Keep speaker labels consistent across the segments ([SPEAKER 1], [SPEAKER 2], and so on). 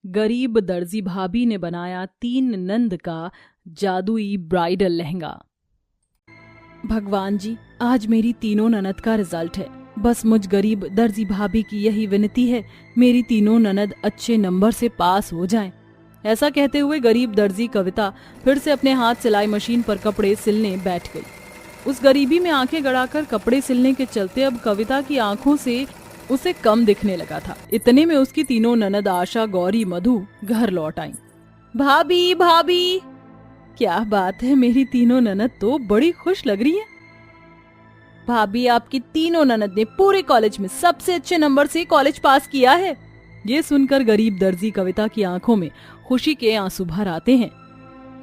[SPEAKER 1] गरीब दर्जी भाभी ने बनाया 3 नंद का जादुई ब्राइडल लहंगा। भगवान जी, आज मेरी तीनों ननद का रिजल्ट है। बस मुझ गरीब दर्जी भाभी की यही विनती है, मेरी तीनों ननद अच्छे नंबर से पास हो जाएं। ऐसा कहते हुए गरीब दर्जी कविता फिर से अपने हाथ सिलाई मशीन पर कपड़े सिलने बैठ गई। उस गरीबी में आंखें गड़ाकर कपड़े सिलने के चलते अब कविता की आंखों से उसे कम दिखने लगा था। इतने में उसकी तीनों ननद आशा, गौरी, मधु घर लौट आईं। भाभी भाभी, क्या बात है, मेरी तीनों ननद तो बड़ी खुश लग रही है। भाभी, आपकी तीनों ननद ने पूरे कॉलेज में सबसे अच्छे नंबर से कॉलेज पास किया है। ये सुनकर गरीब दर्जी कविता की आंखों में खुशी के आंसू भर आते हैं।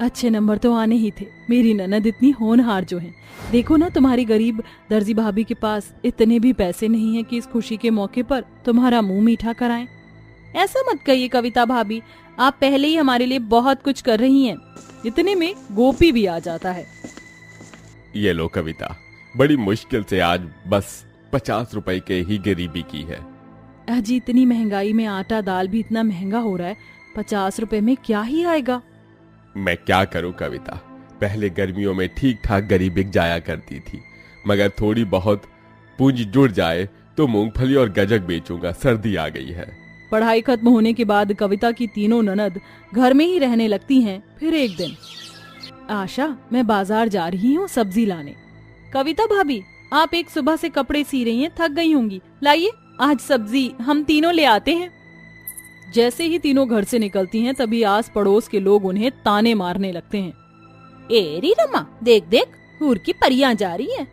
[SPEAKER 1] अच्छे नंबर तो आने ही थे, मेरी ननद इतनी होनहार जो है। देखो ना, तुम्हारी गरीब दर्जी भाभी के पास इतने भी पैसे नहीं हैं कि इस खुशी के मौके पर तुम्हारा मुंह मीठा कराएं। ऐसा मत कहिए कविता भाभी, आप पहले ही हमारे लिए बहुत कुछ कर रही हैं। इतने में गोपी भी आ जाता है।
[SPEAKER 2] ये लो कविता, बड़ी मुश्किल से आज बस 50 रुपए के ही गरीबी की है।
[SPEAKER 1] अजी, इतनी महंगाई में आटा दाल भी इतना महंगा हो रहा है, 50 रुपए में क्या ही आएगा।
[SPEAKER 2] मैं क्या करूं कविता, पहले गर्मियों में ठीक ठाक गरीब बिक जाया करती थी, मगर थोड़ी बहुत पूंजी जुड़ जाए तो मूंगफली और गजक बेचूंगा। सर्दी आ गई है।
[SPEAKER 1] पढ़ाई खत्म होने के बाद कविता की तीनों ननद घर में ही रहने लगती हैं। फिर एक दिन, आशा, मैं बाजार जा रही हूँ सब्जी लाने। कविता भाभी, आप एक सुबह से कपड़े सी रही हैं, थक गई होंगी, लाइए आज सब्जी हम तीनों ले आते हैं। जैसे ही तीनों घर से निकलती हैं तभी आस पड़ोस के लोग उन्हें ताने मारने लगते हैं। एरी रमा, देख देख, हूर की परियां जा रही हैं।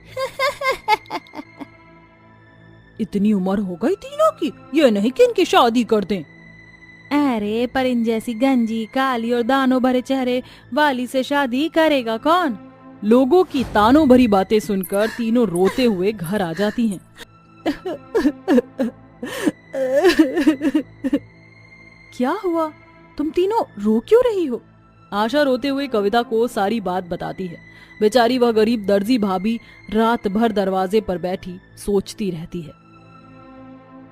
[SPEAKER 1] इतनी उम्र हो गई तीनों की, ये नहीं कि इनकी शादी कर दें। अरे पर इन जैसी गंजी काली और दानों भरे चेहरे वाली से शादी करेगा कौन। लोगों की तानों भरी बातें सुनकर तीनों रोते हुए घर आ जाती हैं। क्या हुआ, तुम तीनों रो क्यों रही हो। आशा रोते हुए कविता को सारी बात बताती है। बेचारी वह गरीब दर्जी भाभी रात भर दरवाजे पर बैठी सोचती रहती है।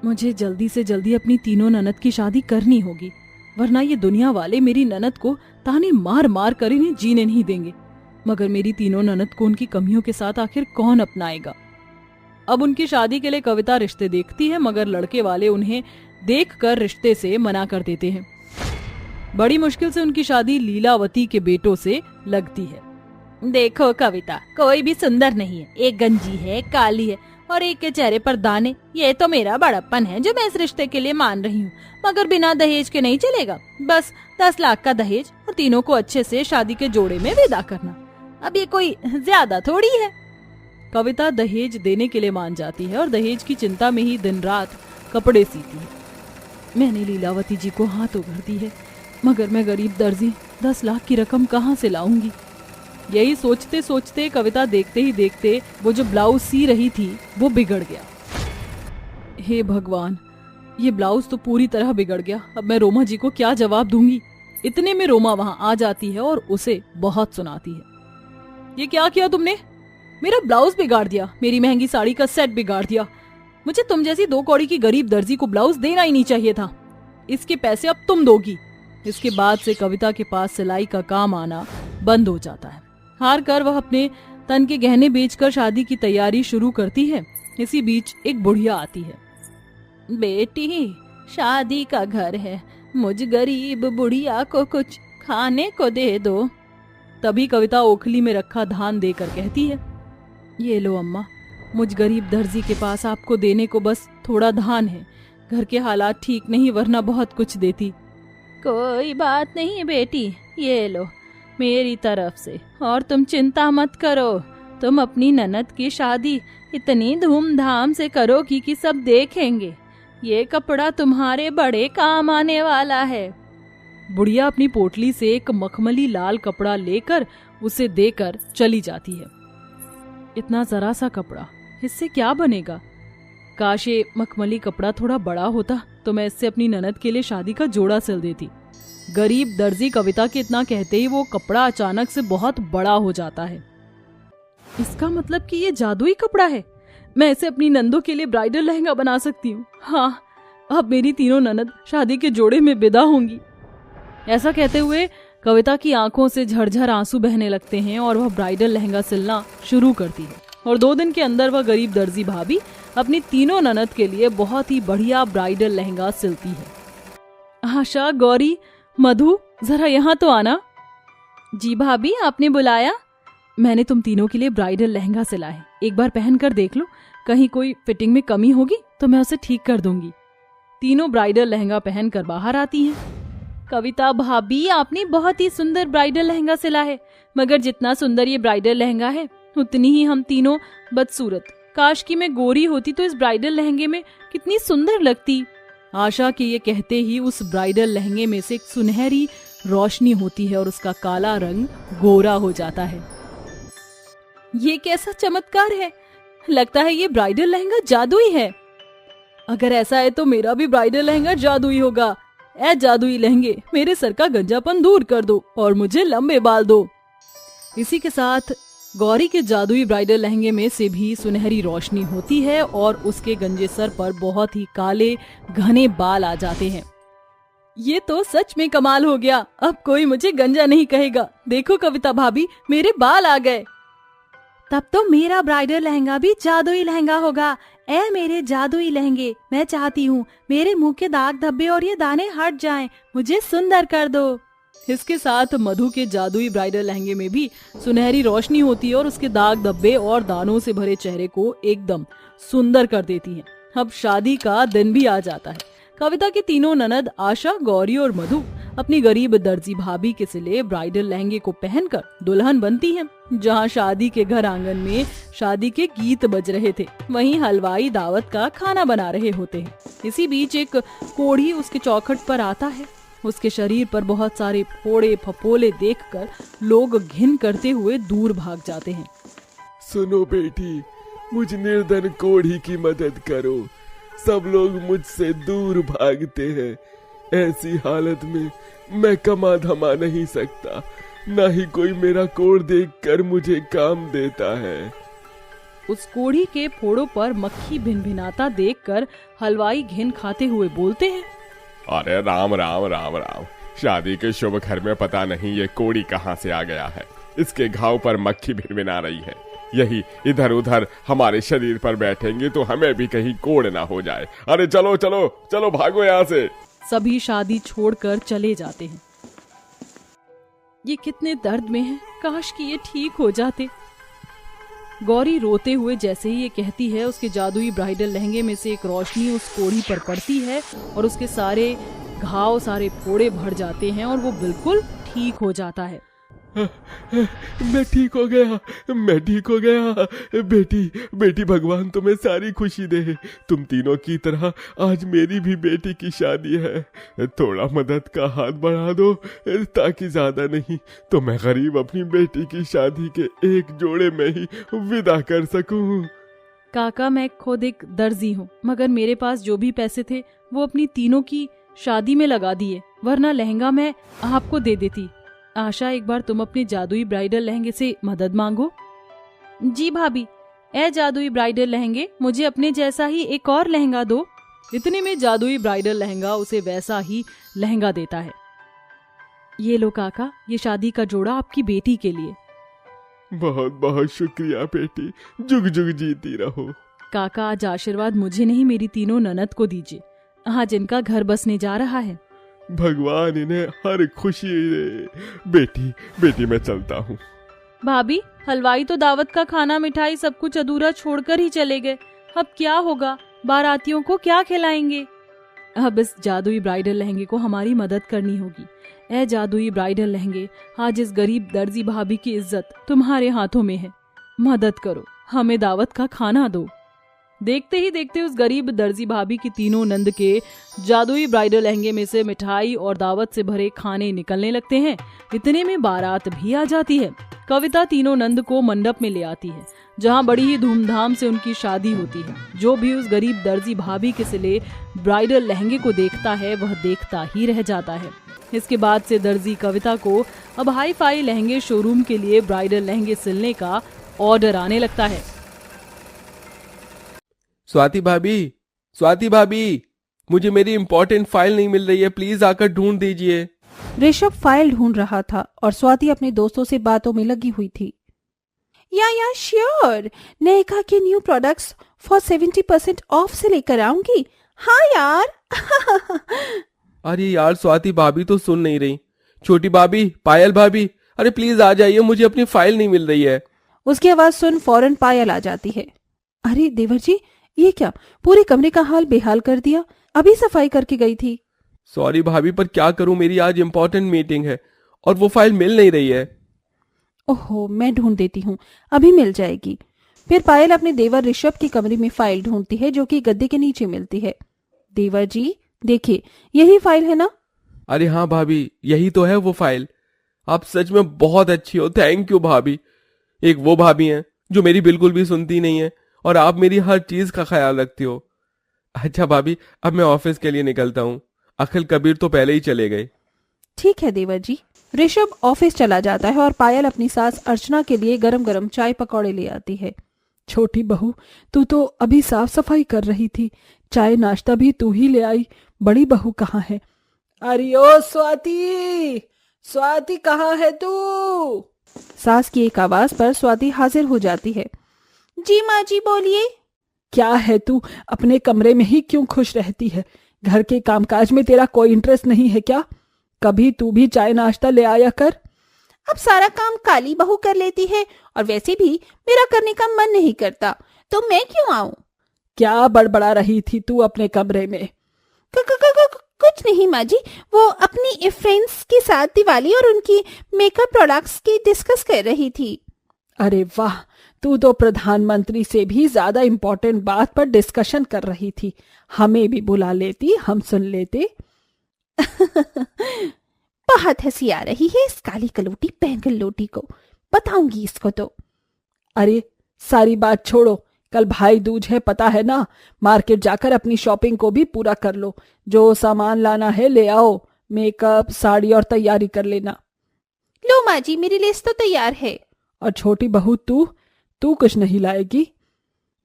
[SPEAKER 1] मुझे जल्दी से जल्दी अपनी तीनों ननद की शादी करनी होगी, वरना ये दुनिया वाले मेरी ननद को ताने मार मार कर इन्हें जीने नहीं देंगे। मगर मेरी तीनों ननद को उनकी कमियों के साथ आखिर कौन अपनाएगा। अब उनकी शादी के लिए कविता रिश्ते देखती है, मगर लड़के वाले उन्हें देखकर रिश्ते से मना कर देते हैं। बड़ी मुश्किल से उनकी शादी लीलावती के बेटों से लगती है। देखो कविता, कोई भी सुंदर नहीं है, एक गंजी है, काली है और एक के चेहरे पर दाने। ये तो मेरा बड़प्पन है जो मैं इस रिश्ते के लिए मान रही हूँ, मगर बिना दहेज के नहीं चलेगा। बस 10 लाख का दहेज और तीनों को अच्छे से शादी के जोड़े में विदा करना। अब ये कोई ज्यादा थोड़ी है। कविता दहेज देने के लिए मान जाती है और दहेज की चिंता में ही दिन रात कपड़े सीती है। मैंने लीलावती जी को हाथ उघाड़ दी है, मगर मैं गरीब दर्जी 10 लाख की रकम कहाँ से लाऊंगी। यही सोचते सोचते कविता देखते ही देखते वो जो ब्लाउज सी रही थी वो बिगड़ गया। हे भगवान, ये ब्लाउज तो पूरी तरह बिगड़ गया। अब मैं रोमा जी को क्या जवाब दूंगी। इतने में रोमा वहां आ जाती है और उसे बहुत सुनाती है। ये क्या किया तुमने, मेरा ब्लाउज बिगाड़ दिया, मेरी महंगी साड़ी का सेट बिगाड़ दिया। मुझे तुम जैसी 2 कौड़ी की गरीब दर्जी को ब्लाउज देना ही नहीं चाहिए था। इसके पैसे अब तुम दोगी। इसके बाद से कविता के पास सिलाई का काम आना बंद हो जाता है। हार कर वह अपने तन के गहने बेचकर शादी की तैयारी शुरू करती है। इसी बीच एक बुढ़िया आती है। बेटी, शादी का घर है, मुझ गरीब बुढ़िया को कुछ खाने को दे दो। तभी कविता ओखली में रखा धान देकर कहती है, ये लो अम्मा, मुझ गरीब दर्जी के पास आपको देने को बस थोड़ा धान है। घर के हालात ठीक नहीं, वरना बहुत कुछ देती। कोई बात नहीं बेटी, ये लो मेरी तरफ से, और तुम चिंता मत करो। तुम अपनी ननद की शादी इतनी धूमधाम से करोगी कि सब देखेंगे। ये कपड़ा तुम्हारे बड़े काम आने वाला है। बुढ़िया अपनी पोटली से एक मखमली लाल कपड़ा लेकर उसे देकर चली जाती है। इतना जरा सा कपड़ा, इससे क्या बनेगा। काश ये मखमली कपड़ा थोड़ा बड़ा होता तो मैं इससे अपनी ननद के लिए शादी का जोड़ा सिल देती। गरीब दर्जी कविता के इतना कहते ही वो कपड़ा अचानक से बहुत बड़ा हो जाता है। इसका मतलब कि ये जादुई कपड़ा है। मैं इसे अपनी नंदों के लिए ब्राइडल लहंगा बना सकती हूँ। हाँ, अब मेरी तीनों ननद शादी के जोड़े में विदा होंगी। ऐसा कहते हुए कविता की आंखों से झरझर आंसू बहने लगते हैं और वह ब्राइडल लहंगा सिलना शुरू करती है। और 2 दिन के अंदर वह गरीब दर्जी भाभी अपनी तीनों ननद के लिए बहुत ही बढ़िया ब्राइडल लहंगा सिलती है। आशा, गौरी, मधु, जरा यहाँ तो आना। जी भाभी, आपने बुलाया? मैंने तुम तीनों के लिए ब्राइडल लहंगा सिला है, एक बार पहन कर देख लो, कहीं कोई फिटिंग में कमी होगी तो मैं उसे ठीक कर दूंगी। तीनों ब्राइडल लहंगा पहनकर बाहर आती हैं। कविता भाभी, आपने बहुत ही सुंदर ब्राइडल लहंगा सिला है, मगर जितना सुंदर ये ब्राइडल लहंगा है उतनी ही हम तीनों बदसूरत। काश कि मैं गोरी होती तो इस ब्राइडल लहंगे में कितनी सुंदर लगती। आशा के ये कहते ही उस ब्राइडल लहंगे में से एक सुनहरी रोशनी होती है और उसका काला रंग गोरा हो जाता है। ये कैसा चमत्कार है, लगता है ये ब्राइडल लहंगा जादुई है। अगर ऐसा है तो मेरा भी ब्राइडल लहंगा जादुई होगा। ऐ जादुई लहंगे, मेरे सर का गंजापन दूर कर दो और मुझे लंबे बाल दो। इसी के साथ गौरी के जादुई ब्राइडल लहंगे में से भी सुनहरी रोशनी होती है और उसके गंजे सर पर बहुत ही काले घने बाल आ जाते हैं। ये तो सच में कमाल हो गया, अब कोई मुझे गंजा नहीं कहेगा। देखो कविता भाभी, मेरे बाल आ गए। तब तो मेरा ब्राइडल लहंगा भी जादुई लहंगा होगा। ऐ मेरे जादुई लहंगे, मैं चाहती हूँ मेरे मुंह के दाग धब्बे और ये दाने हट जाएं, मुझे सुंदर कर दो। इसके साथ मधु के जादुई ब्राइडल लहंगे में भी सुनहरी रोशनी होती है और उसके दाग धब्बे और दानों से भरे चेहरे को एकदम सुंदर कर देती हैं। अब शादी का दिन भी आ जाता है। कविता की तीनों ननद आशा, गौरी और मधु अपनी गरीब दर्जी भाभी के सिले ब्राइडल लहंगे को पहनकर दुल्हन बनती हैं। जहां शादी के घर आंगन में शादी के गीत बज रहे थे, वहीं हलवाई दावत का खाना बना रहे होते हैं। इसी बीच एक कोढ़ी उसके चौखट पर आता है। उसके शरीर पर बहुत सारे फोड़े फपोले देखकर लोग घिन करते हुए दूर भाग जाते हैं।
[SPEAKER 2] सुनो बेटी, मुझ निर्धन कोढ़ी की मदद करो। सब लोग मुझसे दूर भागते हैं। ऐसी हालत में मैं कमा धमा नहीं सकता, ना ही कोई मेरा कोढ़ देखकर मुझे काम देता है।
[SPEAKER 1] उस कोढ़ी के फोड़ों पर मक्खी भिनभिनाता देखकर हलवाई घिन खाते हुए बोलते हैं,
[SPEAKER 2] अरे राम राम राम राम, शादी के शुभ घर में पता नहीं ये कोढ़ी कहाँ से आ गया है। इसके घाव पर मक्खी भिनभिना रही है। यही इधर उधर हमारे शरीर पर बैठेंगे तो हमें भी कहीं कोढ़ ना हो जाए। अरे चलो चलो चलो, भागो यहाँ से।
[SPEAKER 1] सभी शादी छोड़कर चले जाते हैं। ये कितने दर्द में है, काश कि ये ठीक हो जाते। गौरी रोते हुए जैसे ही ये कहती है, उसके जादुई ब्राइडल लहंगे में से एक रोशनी उस कोढ़ी पर पड़ती है और उसके सारे घाव, सारे फोड़े भर जाते हैं और वो बिल्कुल ठीक हो जाता है।
[SPEAKER 2] मैं ठीक हो गया, मैं ठीक हो गया। बेटी बेटी, भगवान तुम्हें सारी खुशी दे। तुम तीनों की तरह आज मेरी भी बेटी की शादी है। थोड़ा मदद का हाथ बढ़ा दो, ताकि ज्यादा नहीं तो मैं गरीब अपनी बेटी की शादी के एक जोड़े में ही विदा कर सकूं।
[SPEAKER 1] काका, मैं खुद एक दर्जी हूँ, मगर मेरे पास जो भी पैसे थे वो अपनी तीनों की शादी में लगा दिए, वरना लहंगा मैं आपको दे देती। आशा, एक बार तुम अपने जादुई ब्राइडल लहंगे से मदद मांगो। जी भाभी, ए जादुई ब्राइडल लहंगे, मुझे अपने जैसा ही एक और लहंगा दो। इतने में जादुई ब्राइडल लहंगा उसे वैसा ही लहंगा देता है। ये लो काका, ये शादी का जोड़ा आपकी बेटी के लिए।
[SPEAKER 2] बहुत बहुत शुक्रिया बेटी, जुग जुग जीती रहो।
[SPEAKER 1] काका, आज आशीर्वाद मुझे नहीं, मेरी तीनों ननद को दीजिए। आज इनका घर बसने जा रहा है।
[SPEAKER 2] भगवान इन्हें हर खुशी दे। बेटी बेटी, मैं चलता हूँ।
[SPEAKER 1] भाभी, हलवाई तो दावत का खाना, मिठाई सब कुछ अधूरा छोड़कर ही चले गए। अब क्या होगा, बारातियों को क्या खिलाएंगे? अब इस जादुई ब्राइडल लहंगे को हमारी मदद करनी होगी। ए जादुई ब्राइडल लहंगे, आज इस गरीब दर्जी भाभी की इज्जत तुम्हारे हाथों में है। मदद करो, हमें दावत का खाना दो। देखते ही देखते उस गरीब दर्जी भाभी की तीनों नंद के जादुई ब्राइडल लहंगे में से मिठाई और दावत से भरे खाने निकलने लगते हैं। इतने में बारात भी आ जाती है। कविता तीनों नंद को मंडप में ले आती है, जहां बड़ी ही धूमधाम से उनकी शादी होती है। जो भी उस गरीब दर्जी भाभी के सिले ब्राइडल लहंगे को देखता है, वह देखता ही रह जाता है। इसके बाद से दर्जी कविता को अब हाई फाई लहंगे शोरूम के लिए ब्राइडल लहंगे सिलने का ऑर्डर आने लगता है।
[SPEAKER 2] स्वाति भाभी, स्वाति भाभी, मुझे मेरी इंपॉर्टेंट फाइल नहीं मिल रही है, प्लीज आकर ढूंढ दीजिए।
[SPEAKER 1] ऋषभ फाइल ढूंढ रहा था और स्वाति अपने दोस्तों से बातों में लगी हुई थी। या श्योर, नेहा के न्यू प्रोडक्ट्स फॉर 70% ऑफ से लेकर आऊंगी। हाँ यार।
[SPEAKER 2] अरे यार स्वाति भाभी तो सुन नहीं रही। छोटी भाभी, पायल भाभी, अरे प्लीज आ जाइए, मुझे अपनी फाइल नहीं मिल रही है।
[SPEAKER 1] उसकी आवाज सुन फौरन पायल आ जाती है। अरे देवर जी, ये क्या, पूरे कमरे का हाल बेहाल कर दिया, अभी सफाई करके गई थी।
[SPEAKER 2] सॉरी भाभी, पर क्या करूं, मेरी आज इंपॉर्टेंट मीटिंग है और वो फाइल मिल नहीं रही है।
[SPEAKER 1] ओहो, मैं ढूंढ देती हूँ, अभी मिल जाएगी। फिर पायल अपने देवर ऋषभ के कमरे में फाइल ढूंढती है जो कि गद्दे के नीचे मिलती है। देवर जी देखिए, यही फाइल है ना?
[SPEAKER 2] अरे हाँ भाभी, यही तो है वो फाइल। आप सच में बहुत अच्छी हो, थैंक यू भाभी। एक वो भाभी हैं जो मेरी बिल्कुल भी सुनती नहीं है और आप मेरी हर चीज का ख्याल रखती हो। अच्छा भाभी, अब मैं ऑफिस के लिए निकलता हूँ, अखिल कबीर तो पहले ही चले गए।
[SPEAKER 1] ठीक है देवर जी। ऋषभ ऑफिस चला जाता है और पायल अपनी सास अर्चना के लिए गरम गरम चाय पकौड़े ले आती है। छोटी बहू, तू तो अभी साफ सफाई कर रही थी, चाय नाश्ता भी तू ही ले आई, बड़ी बहू कहाँ है? अरे ओ स्वाति, स्वाति कहाँ है तू? सास की एक आवाज पर स्वाति हाजिर हो जाती है। जी माँ जी, बोलिए। क्या है तू अपने कमरे में ही क्यों खुश रहती है? घर के कामकाज में तेरा कोई इंटरेस्ट नहीं है क्या? कभी तू भी चाय नाश्ता ले आया कर। अब सारा काम काली बहू कर लेती है और वैसे भी मेरा करने का मन नहीं करता, तो मैं क्यों आऊं? क्या बड़बड़ा रही थी तू अपने कमरे में? कुछ नहीं माँ जी, वो अपनी फ्रेंड्स के साथ दिवाली और उनकी मेकअप प्रोडक्ट्स की डिस्कस कर रही थी। अरे वाह, तू तो प्रधानमंत्री से भी ज्यादा इम्पोर्टेंट बात पर डिस्कशन कर रही थी, हमें भी बुला लेती, हम सुन लेते। बहुत हंसी आ रही है इस काली कलोटी बैंगन लोटी को, बताऊंगी इसको तो। अरे सारी बात छोड़ो, कल भाई दूज है पता है ना, मार्केट जाकर अपनी शॉपिंग को भी पूरा कर लो, जो सामान लाना है ले आओ, मेकअप साड़ी और तैयारी कर लेना। लो माँ जी, मेरी लिस्ट तो तैयार है। और छोटी बहू तू तू कुछ नहीं लाएगी?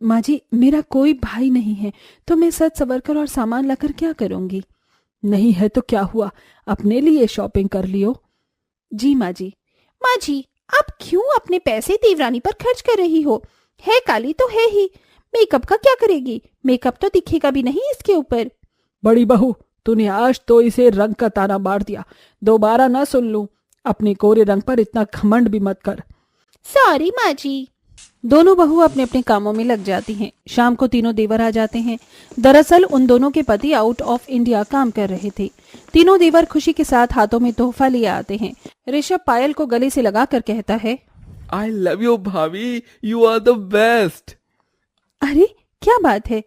[SPEAKER 1] माँ जी, मेरा कोई भाई नहीं है, तो मैं सज सवर कर और सामान लाकर क्या करूंगी? नहीं है तो क्या हुआ, अपने लिए शॉपिंग कर लियो। जी माँ जी। माँ जी, आप क्यों अपने पैसे देवरानी पर खर्च कर रही हो? है काली तो है ही, मेकअप का क्या करेगी? मेकअप तो दिखेगा भी नहीं इसके ऊपर। बड़ी बहू, तूने आज तो इसे रंग का ताना मार दिया, दोबारा ना सुन लूं। अपने कोरे रंग पर इतना घमंड भी मत कर। सॉरी माँ जी। दोनों बहू अपने अपने कामों में लग जाती हैं। शाम को तीनों देवर आ जाते हैं। दरअसल उन दोनों के पति आउट ऑफ इंडिया काम कर रहे थे। तीनों देवर खुशी के साथ हाथों में तोहफा लिए आते हैं। ऋषभ पायल को गले से लगाकर कहता है,
[SPEAKER 2] आई लव यू भाभी, यू आर द बेस्ट।
[SPEAKER 1] अरे क्या बात है?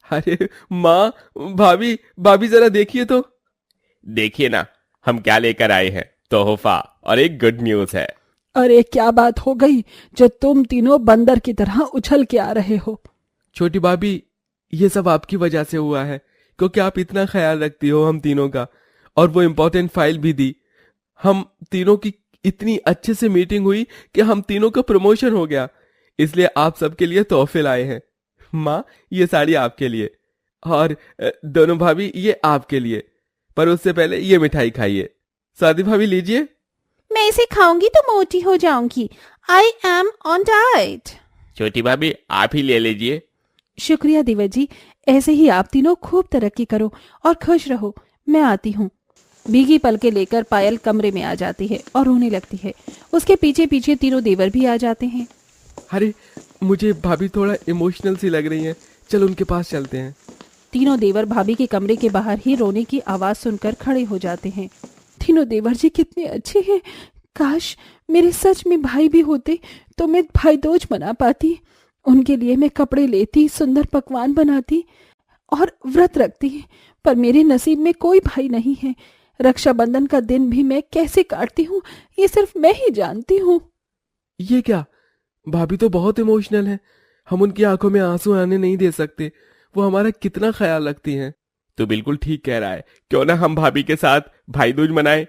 [SPEAKER 2] अरे माँ, भाभी भाभी जरा देखिए तो। देखिए ना, हम क्या लेकर आए हैं, तोहफा और एक गुड न्यूज है।
[SPEAKER 1] अरे क्या बात हो गई जो तुम तीनों बंदर की तरह उछल के आ रहे हो?
[SPEAKER 2] छोटी भाभी, ये सब आपकी वजह से हुआ है, क्योंकि आप इतना ख्याल रखती हो हम तीनों का, और वो इम्पोर्टेंट फाइल भी दी। हम तीनों की इतनी अच्छे से मीटिंग हुई कि हम तीनों का प्रमोशन हो गया, इसलिए आप सबके लिए तोहफे लाए हैं। माँ, ये साड़ी आपके लिए, और दोनों भाभी ये आपके लिए, पर उससे पहले ये मिठाई खाइए। सादी भाभी लीजिए।
[SPEAKER 1] मैं इसे खाऊंगी तो मोटी हो जाऊंगी। I am on diet.
[SPEAKER 2] छोटी भाभी आप ही ले लीजिए।
[SPEAKER 1] शुक्रिया देवर जी, ऐसे ही आप तीनों खूब तरक्की करो और खुश रहो। मैं आती हूँ। भीगी पलके लेकर पायल कमरे में आ जाती है और रोने लगती है। उसके पीछे पीछे तीनों देवर भी आ जाते हैं।
[SPEAKER 2] अरे मुझे भाभी थोड़ा इमोशनल सी लग रही है, चलो उनके पास चलते हैं।
[SPEAKER 1] तीनों देवर भाभी के कमरे के बाहर ही रोने की आवाज सुनकर खड़े हो जाते हैं। तीनों देवर जी कितने अच्छे हैं, काश मेरे सच में भाई भी होते तो मैं भाई दूज मना पाती। उनके लिए मैं कपड़े लेती, सुंदर पकवान बनाती और व्रत रखती, पर मेरे नसीब में कोई भाई नहीं है। रक्षाबंधन का दिन भी मैं कैसे काटती हूँ ये सिर्फ मैं ही जानती हूँ।
[SPEAKER 2] ये क्या, भाभी तो बहुत इमोशनल है, हम उनकी आंखों में आंसू आने नहीं दे सकते, वो हमारा कितना ख्याल रखती हैं। तो बिल्कुल ठीक कह रहा है, क्यों ना हम भाभी के साथ भाई दूज मनाएं।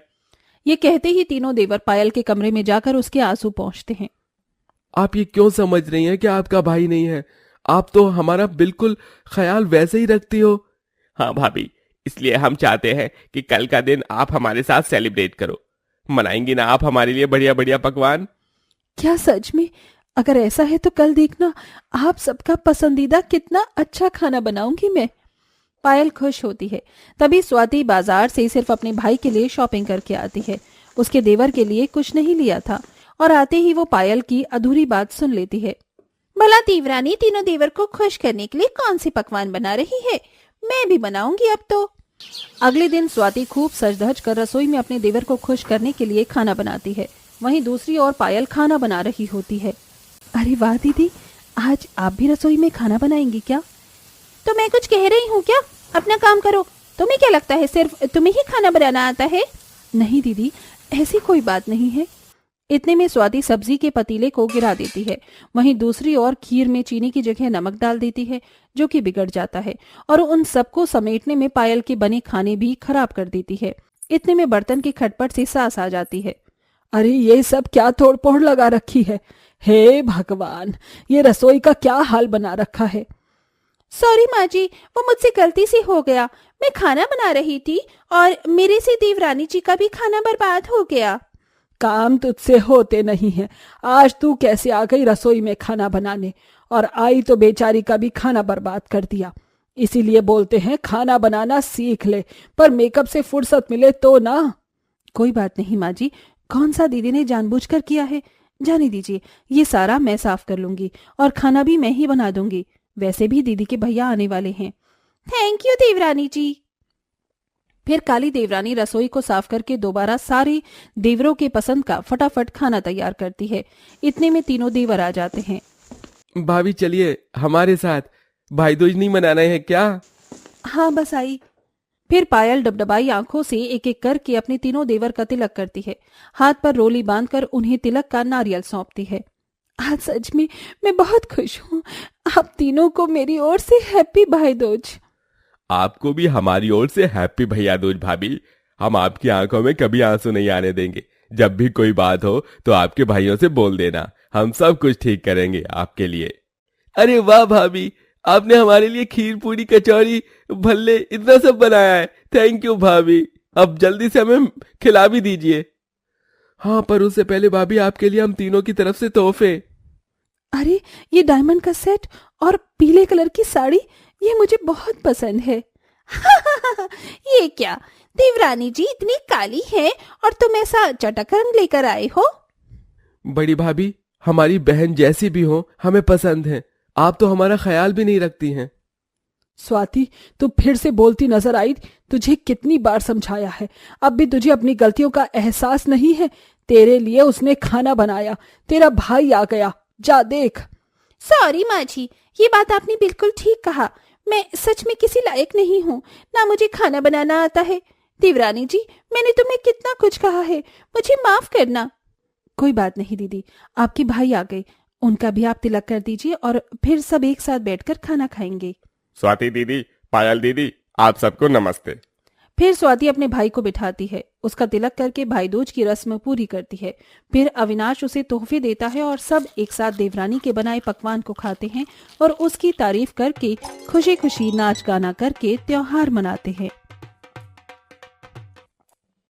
[SPEAKER 1] ये कहते ही तीनों देवर पायल के कमरे में जाकर उसके आंसू पोंछते हैं।
[SPEAKER 2] आप ये क्यों समझ रही हैं कि आपका भाई नहीं है? आप तो हमारा बिल्कुल ख्याल वैसे ही रखती हो। हाँ भाभी, इसलिए हम चाहते हैं कि कल का दिन आप हमारे साथ सेलिब्रेट करो। मनाएंगी ना आप हमारे लिए बढ़िया बढ़िया पकवान?
[SPEAKER 1] क्या सच में? अगर ऐसा है तो कल देखना आप सबका पसंदीदा कितना अच्छा खाना बनाऊंगी मैं। पायल खुश होती है। तभी स्वाति बाजार से सिर्फ अपने भाई के लिए शॉपिंग करके आती है। उसके देवर के लिए कुछ नहीं लिया था और आते ही वो पायल की अधूरी बात सुन लेती है। भला देवरानी तीनों देवर को खुश करने के लिए कौन सी पकवान बना रही है? मैं भी बनाऊंगी अब तो। अगले दिन स्वाति खूब सज धज कर रसोई में अपने देवर को खुश करने के लिए खाना बनाती है। वहीं दूसरी ओर पायल खाना बना रही होती है। अरे वाह दीदी, आज आप भी रसोई में खाना बनाएंगी क्या? तो मैं कुछ कह रही हूँ क्या? अपना काम करो। तुम्हें क्या लगता है सिर्फ तुम्हें ही खाना बनाना आता है? नहीं दीदी, ऐसी कोई बात नहीं है। इतने में स्वाति सब्जी के पतीले को गिरा देती है। वहीं दूसरी ओर खीर में चीनी की जगह नमक डाल देती है, जो कि बिगड़ जाता है और उन सबको समेटने में पायल के बने खाने भी खराब कर देती है। इतने में बर्तन के खटपट से सास आ जाती है। अरे ये सब क्या तोड़फोड़ लगा रखी है? हे भगवान, ये रसोई का क्या हाल बना रखा है। सॉरी माँ जी, वो मुझसे गलती से हो गया। मैं खाना बना रही थी और मेरे से देवरानी जी का भी खाना बर्बाद हो गया। काम तुझसे होते नहीं है। आज तू कैसे आ गई रसोई में खाना बनाने, और आई तो बेचारी का भी खाना बर्बाद कर दिया। इसीलिए बोलते हैं खाना बनाना सीख ले, पर मेकअप से फुर्सत मिले तो ना। कोई बात नहीं माँ जी, कौन सा दीदी ने जानबूझकर किया है? जाने दीजिए, ये सारा मैं साफ कर लूंगी और खाना भी मैं ही बना दूंगी। वैसे भी दीदी के भैया आने वाले हैं। थैंक यू देवरानी जी। फिर काली देवरानी रसोई को साफ करके दोबारा सारे देवरों के पसंद का फटाफट खाना तैयार करती है। इतने में तीनों देवर आ जाते हैं।
[SPEAKER 2] भाभी चलिए हमारे साथ, भाई दूज नहीं मनाना है क्या?
[SPEAKER 1] हाँ बस आई। फिर पायल डबडबाई आंखों से एक एक करके अपने तीनों देवर का तिलक करती है। हाथ पर रोली बांधकर उन्हें तिलक का नारियल सौंपती है। आज सच में मैं बहुत खुश हूँ। आप तीनों को मेरी ओर से हैप्पी भाई दूज।
[SPEAKER 2] आपको भी हमारी ओर से हैप्पी भैया दूज भाभी। हम आपकी आंखों में कभी आंसू नहीं आने देंगे। जब भी कोई बात हो तो आपके भाइयों से बोल देना, हम सब कुछ ठीक करेंगे आपके लिए। अरे वाह भाभी, आपने हमारे लिए खीर पूरी कचौरी भल्ले इतना सब बनाया है। थैंक यू भाभी, अब जल्दी से हमें खिला भी दीजिए। हाँ, पर उससे पहले भाभी आपके लिए हम तीनों की तरफ से तोहफे।
[SPEAKER 1] अरे ये डायमंड का सेट और पीले कलर की साड़ी, ये मुझे बहुत पसंद है। ये क्या देवरानी जी इतनी काली है और तुम ऐसा चटक रंग लेकर आए हो?
[SPEAKER 2] बड़ी भाभी, हमारी बहन जैसी भी हो हमें पसंद है। आप तो हमारा ख्याल भी नहीं रखती हैं।
[SPEAKER 1] स्वाति, तू फिर से बोलती नजर आई। तुझे कितनी बार समझाया है, अब भी तुझे अपनी गलतियों का एहसास नहीं है। तेरे लिए उसने खाना बनाया, तेरा भाई आ गया, जा देख। सॉरी माँ जी, ये बात आपने बिल्कुल ठीक कहा। मैं सच में किसी लायक नहीं हूँ, ना मुझे खाना बनाना आता है। देवरानी जी, मैंने तुम्हें कितना कुछ कहा है, मुझे माफ करना। कोई बात नहीं दीदी, आपके भाई आ गए, उनका भी आप तिलक कर दीजिए और फिर सब एक साथ बैठकर खाना खाएंगे।
[SPEAKER 2] स्वाति दीदी, पायल दीदी, आप सबको नमस्ते।
[SPEAKER 1] फिर स्वाति अपने भाई को बिठाती है, उसका तिलक करके भाई दूज की रस्म पूरी करती है। फिर अविनाश उसे तोहफे देता है और सब एक साथ देवरानी के बनाए पकवान को खाते हैं और उसकी तारीफ करके खुशी खुशी नाच गाना करके त्योहार मनाते हैं।